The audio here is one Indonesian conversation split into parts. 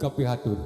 kopi hatur.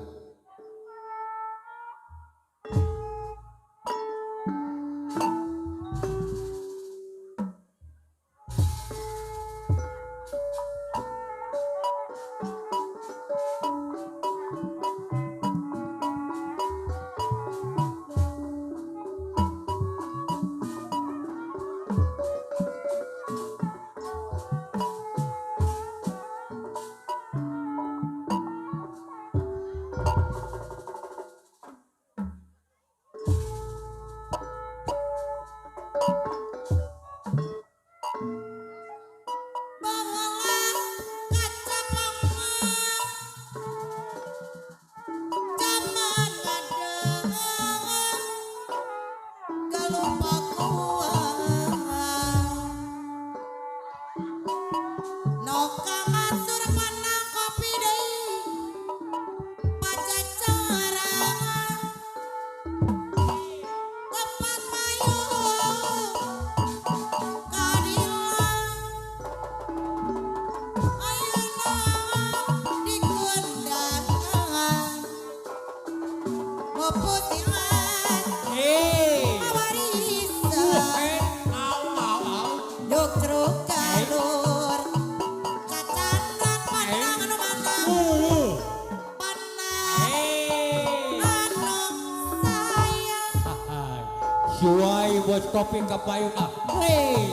Siwai buat kopi kapayung ah. Hei,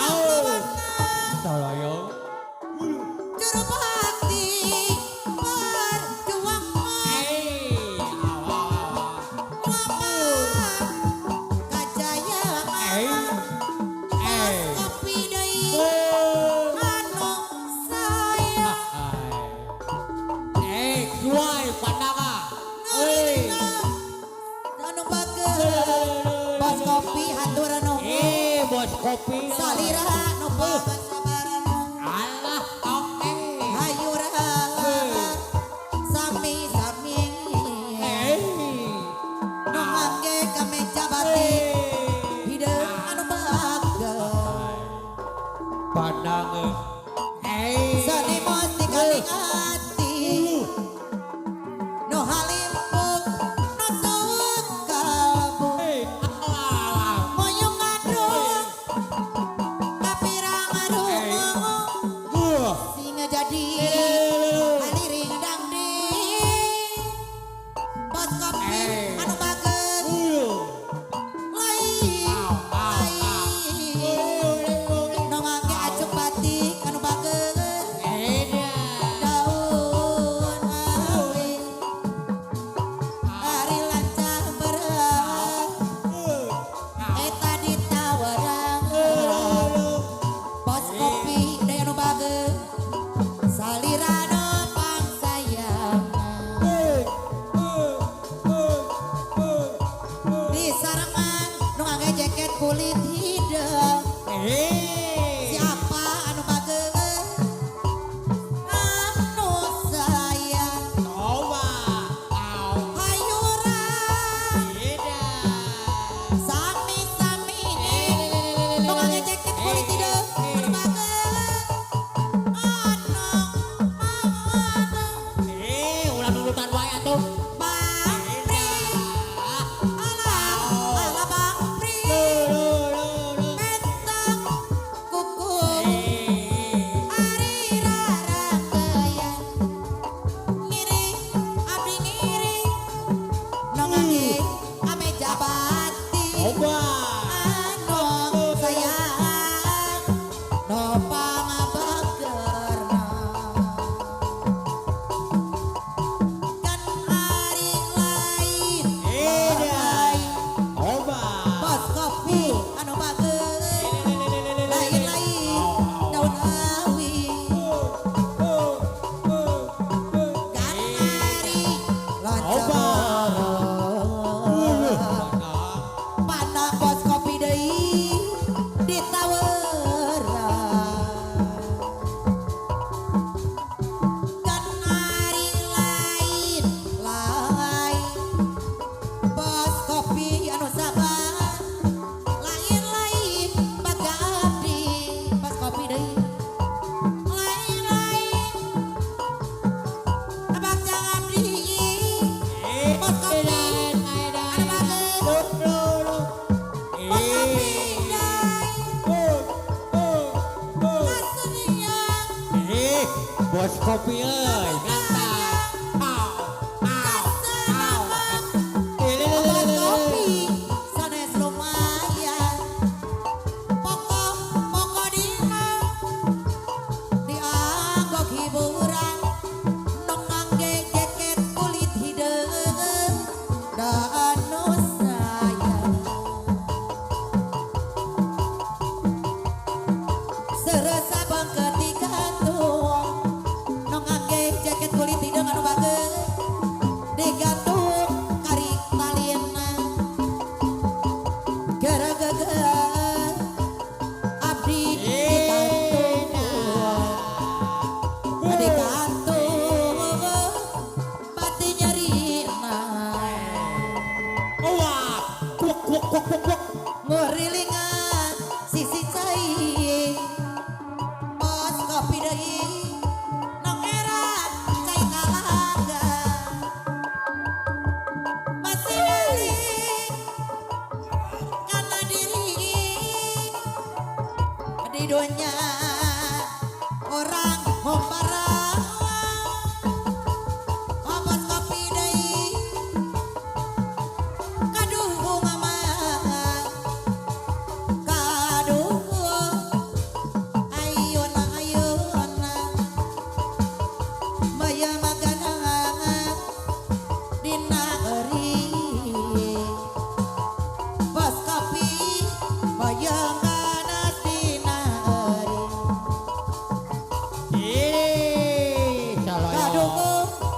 au, salayong. Juru bakti berjuang kajayaan kopi deui anu saya Siwai pandanga. anu bageus bos kopi hatur anu Bos kopi. salira nu bageus sabarana Alah, oke. hayu sami nu ngangge kameja batik hideung anu bageus Pandang. seni mesti kaling hati nu halimpung nu suut kalbu moyong ngadrung kapirang aduh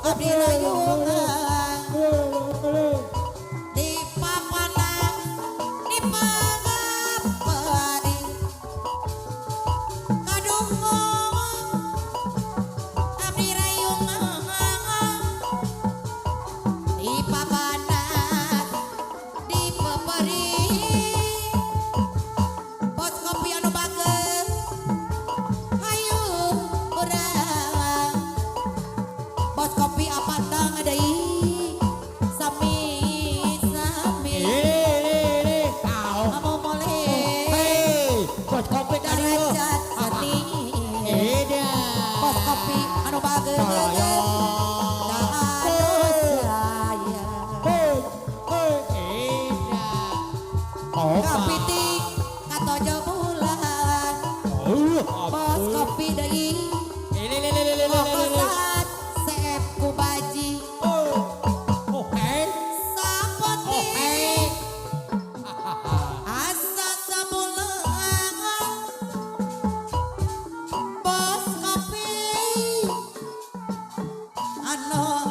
abdi rayungan di papanan di pagapari kadung abdi rayungan di papanan di peperi bos kopi anu bagus hayu urang bos kopi apa dang deui sami Au. kamu boleh Hei, bos kopi tadi lu. derajat seni Ida. bos kopi anu bagus Saya. saya Ida. Opa. kapiti katojo bulan bos kopi deui Kokosat sep kubaji sapoti asa sabulang bos kopi anu